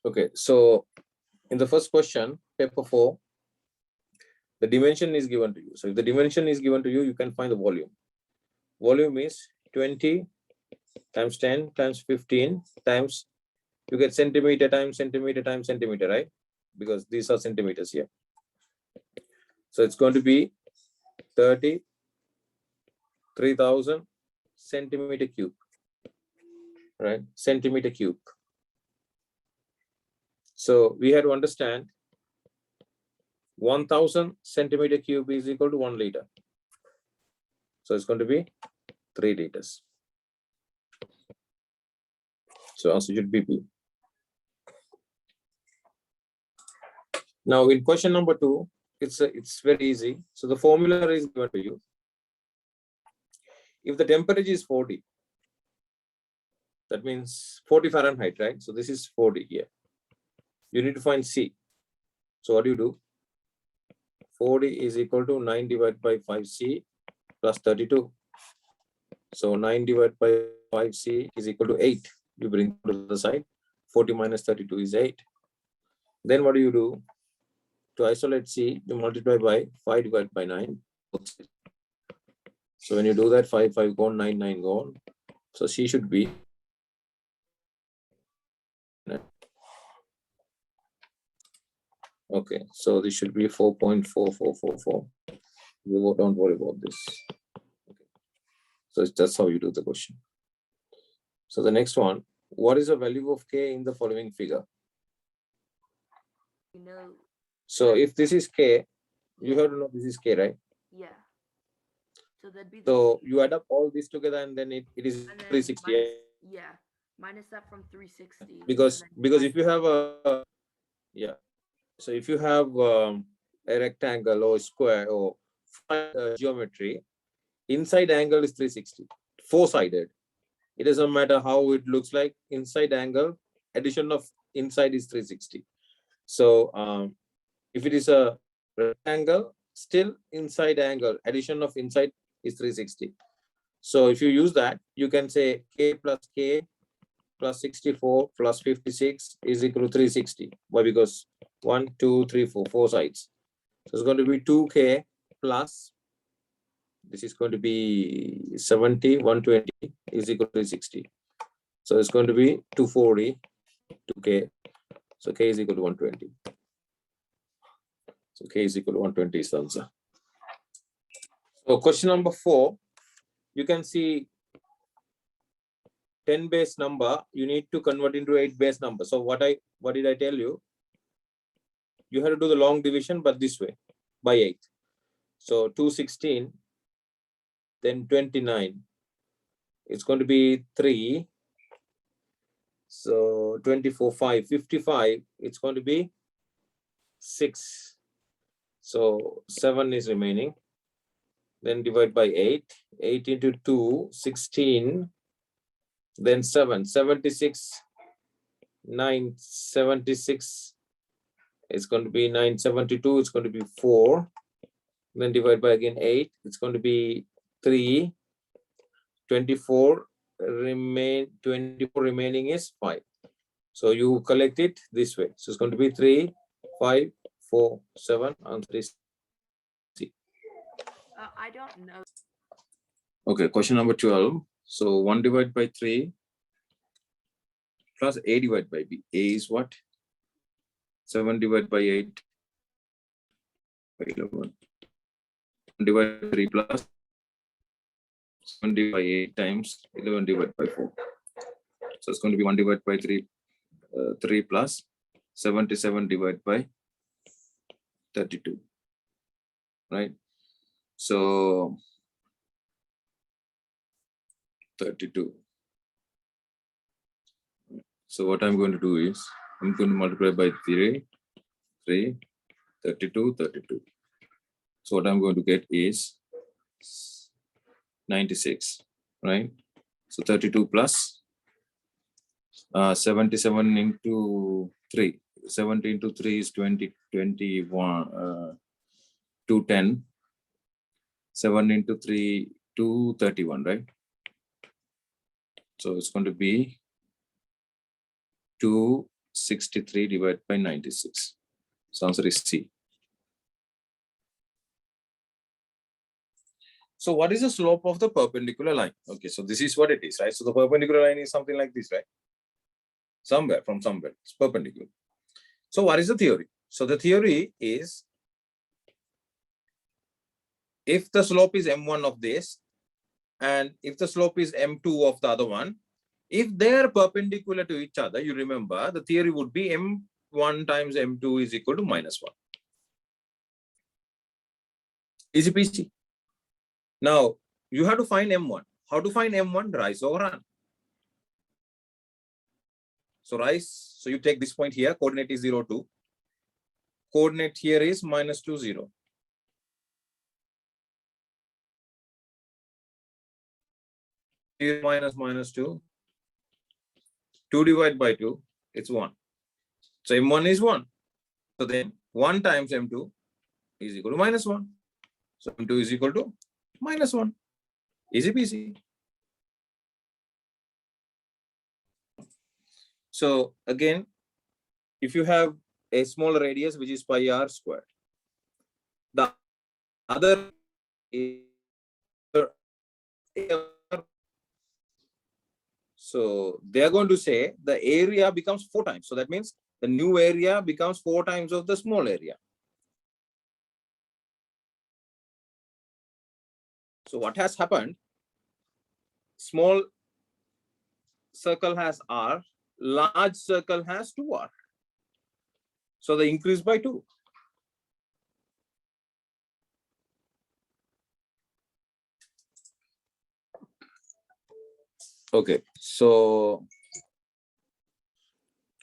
Okay, so in the first question, paper 4, the dimension is given to you. So if the dimension is given to you, you can find the volume. Volume is 20 times 10 times 15 times, you get centimeter times centimeter times centimeter, right? Because these are centimeters here. So it's going to be 33,000 centimeter cube, right? Centimeter cube. So we had to understand 1,000 centimeter cube is equal to 1 liter. So it's going to be 3 liters. So answer should be B. Now in question number 2, it's very easy. So the formula is given to you. If the temperature is 40, that means 40 Fahrenheit, right? So this is 40 here. You need to find C. So what do you do? 40 is equal to 9 divided by 5C plus 32. So 9 divided by 5C is equal to 8. You bring to the side. 40 minus 32 is 8. Then what do you do? To isolate C, you multiply by 5 divided by 9. So when you do that, 5 gone, 9 gone. So C should be. Okay, so this should be 4.4444. You don't worry about this. Okay. So that's how you do the question. So the next one, what is the value of K in the following figure? No. So if this is K, you have to know this is K, right? Yeah. So that'd be. So you add up all this together and then it is 360. Yeah, minus that from 360. Because if you have a, yeah, so if you have a rectangle or square or geometry, inside angle is 360, 4-sided. It doesn't matter how it looks like. Inside angle, addition of inside is 360. So if it is a rectangle, still inside angle, addition of inside is 360. So if you use that, you can say K plus 64 plus 56 is equal to 360. Why? Because 1, 2, 3, 4 sides. So it's going to be 2K plus, this is going to be 70, 120 is equal to 360. So it's going to be 240, 2K. So K is equal to 120. So K is equal to 120 is the answer. So question number 4, you can see 10 base number, you need to convert into 8 base number. So what did I tell you? You have to do the long division, but this way, by 8. So 216, then 29. It's going to be 3. So 24, 5, 55. It's going to be 6. So 7 is remaining. Then divide by 8. 8 into 2, 16. Then 7, 76. 9, 76. It's going to be 972. It's going to be 4. Then divide by again 8. It's going to be 3. 24 remaining is 5. So you collect it this way. So it's going to be 3, 5, 4, 7. Answer is C. I don't know. Okay, question number 12. So 1 divided by 3 plus A divided by B. A is what? 7 divided by 8. 11. 1 divided by 3 plus 7 divided by 8 times 11 divided by 4. So it's going to be 1 divided by 3 plus 77 divided by 32, right? So 32. So what I'm going to do is I'm going to multiply by 3, 32, 32. So what I'm going to get is 96, right? So 32 plus 77 into 3. 70 into 3 is 20, 21, 210. 7 into 3, 231, right? So it's going to be 2 63 divided by 96. So answer is C. So what is the slope of the perpendicular line? Okay, so this is what it is, right? So the perpendicular line is something like this, right? Somewhere, it's perpendicular. So what is the theory? So the theory is, if the slope is m1 of this, and if the slope is m2 of the other one, if they are perpendicular to each other, you remember the theory would be m1 times m2 is equal to minus 1. Easy peasy. Now, you have to find m1. How to find m1? Rise or run. So rise, so you take this point here, coordinate is 0, 2. Coordinate here is minus 2, 0. Minus 2. 2 divided by 2, it's 1. So m1 is 1. So then 1 times m2 is equal to minus 1. So m2 is equal to minus 1. Easy peasy. So again, if you have a small radius which is pi r squared, the other is, so they are going to say the area becomes 4 times. So that means the new area becomes 4 times of the small area. So what has happened? Small circle has r, large circle has 2r. So they increase by 2. Okay, so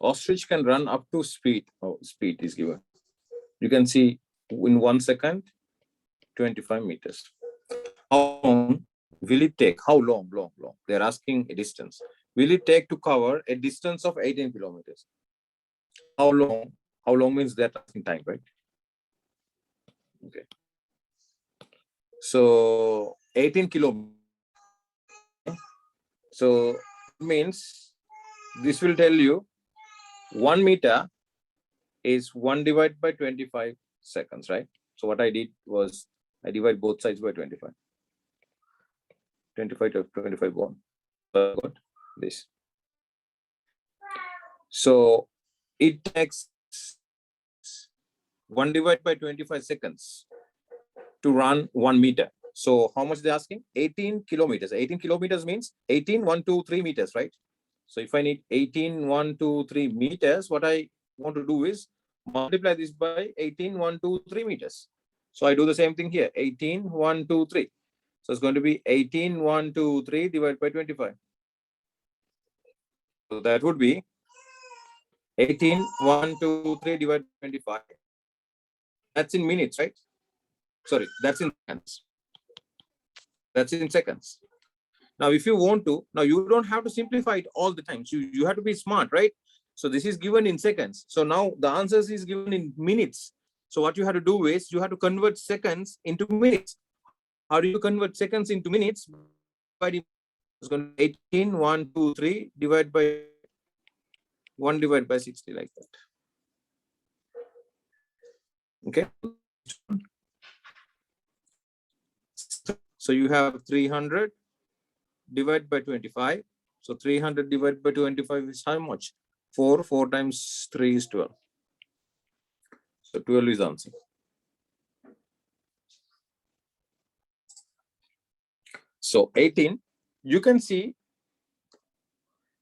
ostrich can run up to speed. Oh, speed is given. You can see in 1 second, 25 meters. How long will it take? How long? They're asking a distance. Will it take to cover a distance of 18 kilometers? How long? How long means they're asking time, right? Okay. So 18 kilometers. So it means this will tell you 1 meter is 1 divided by 25 seconds, right? So what I did was I divide both sides by 25. 25 to 25 1. So I got this. So it takes 1 divided by 25 seconds to run 1 meter. So how much they're asking? 18 kilometers. 18 kilometers means 18, 1, 2, 3 meters, right? So if I need 18, 1, 2, 3 meters, what I want to do is multiply this by 18, 1, 2, 3 meters. So I do the same thing here, 18, 1, 2, 3. So it's going to be 18, 1, 2, 3 divided by 25. So that would be 18, 1, 2, 3 divided by 25. That's in minutes, right? Sorry, that's in seconds. That's in seconds. Now, if you want to, now you don't have to simplify it all the time. So you have to be smart, right? So this is given in seconds. So now the answers is given in minutes. So what you have to do is you have to convert seconds into minutes. How do you convert seconds into minutes? It's going to be 18, 1, 2, 3 divided by 1 divided by 60 like that. Okay. So you have 300 divided by 25. So 300 divided by 25 is how much? 4. 4 times 3 is 12. So 12 is the answer. So 18, you can see,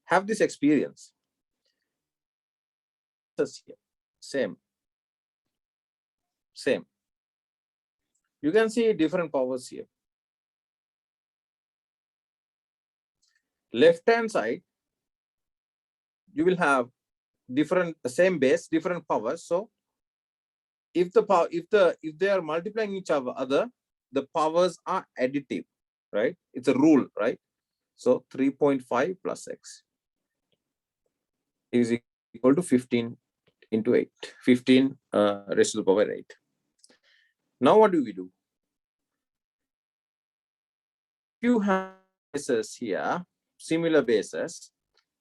have this experience. Same. You can see different powers here. Left hand side, you will have different, same base, different powers. So if the power, if they are multiplying each other, the powers are additive, right? It's a rule, right? So 3.5 plus x is equal to 15 into 8. 15 raised to the power 8. Now what do we do? If you have bases here, similar bases,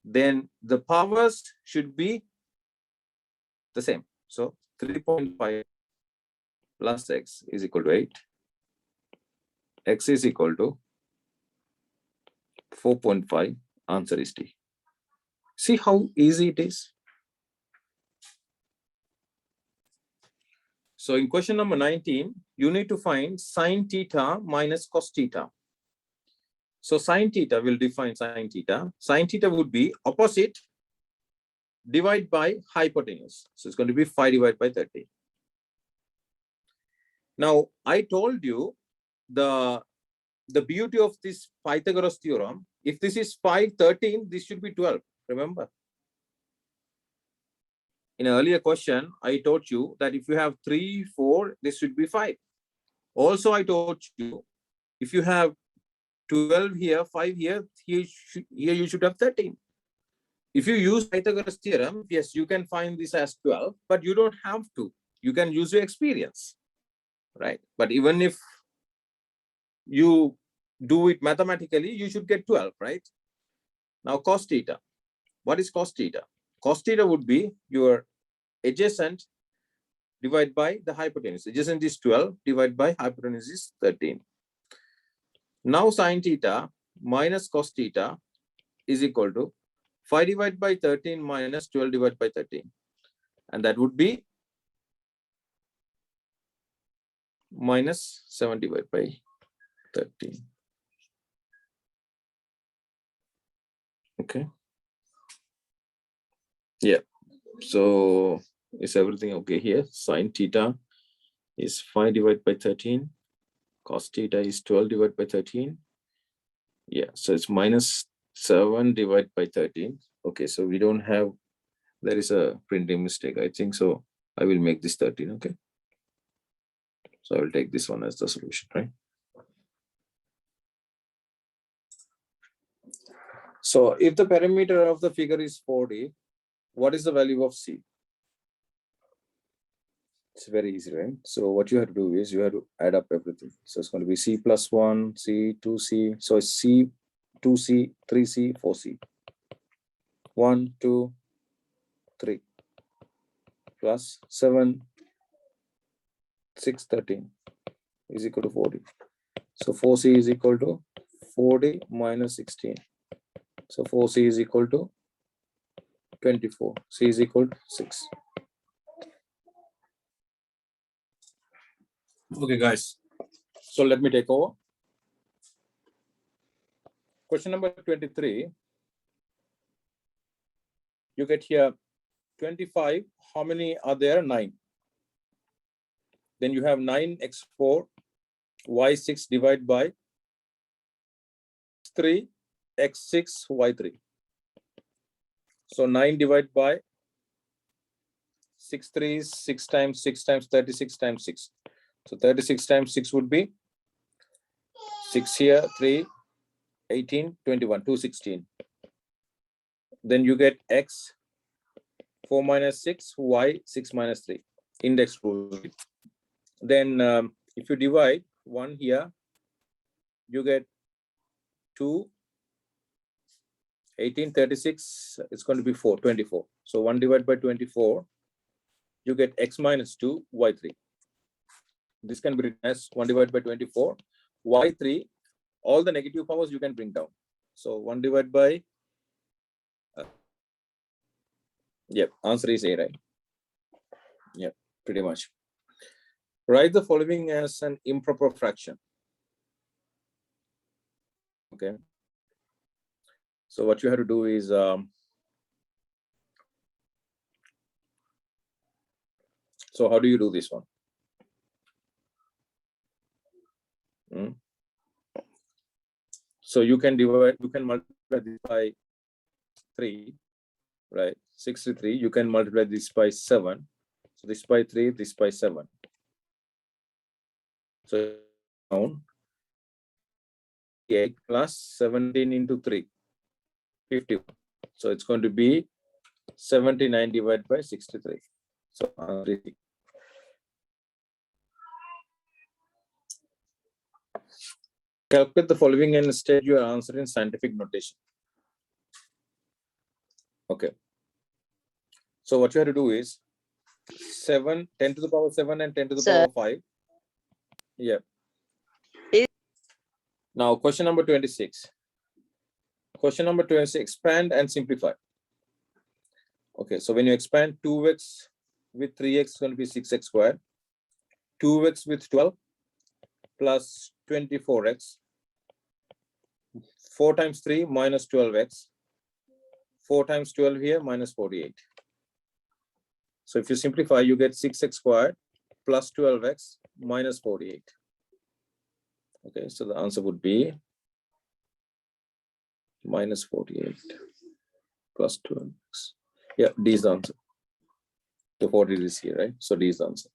then the powers should be the same. So 3.5 plus x is equal to 8. X is equal to 4.5. Answer is D. See how easy it is. So in question number 19, you need to find sine theta minus cos theta. So sine theta will define sine theta. Sine theta would be opposite divided by hypotenuse. So it's going to be 5 divided by 30. Now, I told you the beauty of this Pythagoras theorem. If this is 5, 13, this should be 12. Remember? In an earlier question, I taught you that if you have 3, 4, this should be 5. Also, I taught you if you have 12 here, 5 here, here you should have 13. If you use Pythagoras theorem, yes, you can find this as 12, but you don't have to. You can use your experience, right? But even if you do it mathematically, you should get 12, right? Now, cos theta. What is cos theta? Cos theta would be your adjacent divided by the hypotenuse. Adjacent is 12 divided by hypotenuse is 13. Now, sine theta minus cos theta is equal to 5 divided by 13 minus 12 divided by 13. And that would be minus 7 divided by 13. Okay. Yeah. So is everything okay here? Sine theta is 5 divided by 13. Cos theta is 12 divided by 13. Yeah. So it's minus 7 divided by 13. Okay. So we don't have, there is a printing mistake, I think. So I will make this 13. Okay. So I will take this one as the solution, right? So if the perimeter of the figure is 40, what is the value of C? It's very easy, right? So what you have to do is you have to add up everything. So it's going to be C plus 1, C, 2C. So it's C, 2C, 3C, 4C. 1, 2, 3 plus 7, 6, 13 is equal to 40. So 4C is equal to 40 minus 16. So 4C is equal to 24. C is equal to 6. Okay, guys. So let me take over. Question number 23. You get here 25. How many are there? 9. Then you have 9x4, y6 divided by 3, x6, y3. So 9 divided by 6 3 is 6 times 6 times 36 times 6. So 36 times 6 would be 6 here, 3, 18, 21, 216. Then you get x 4 minus 6, y 6 minus 3. Index rule. Then if you divide 1 here, you get 2, 18, 36, it's going to be 4, 24. So 1 divided by 24, you get x minus 2, y3. This can be written as 1 divided by 24, y3, all the negative powers you can bring down. So 1 divided by, answer is A, right? Yeah, pretty much. Write the following as an improper fraction. Okay. So what you have to do is, so how do you do this one? So you can divide, you can multiply this by 3, right? 63, you can multiply this by 7. So this by 3, this by 7. So down 8 plus 17 into 3, 51. So it's going to be 79 divided by 63. So calculate the following and state your answer in scientific notation. Okay. So what you have to do is 7, 10 to the power 7 and 10 to the Sir. power 5. Yeah. Is- Now, question number 26. Question number 26, expand and simplify. Okay, so when you expand 2x with 3x, it's going to be 6x squared. 2x with 12 plus 24x. 4 times 3 minus 12x. 4 times 12 here minus 48. So if you simplify, you get 6x squared plus 12x minus 48. Okay, so the answer would be minus 48 plus 12x. Yeah, D is the answer. The 40 is here, right? So D is the answer.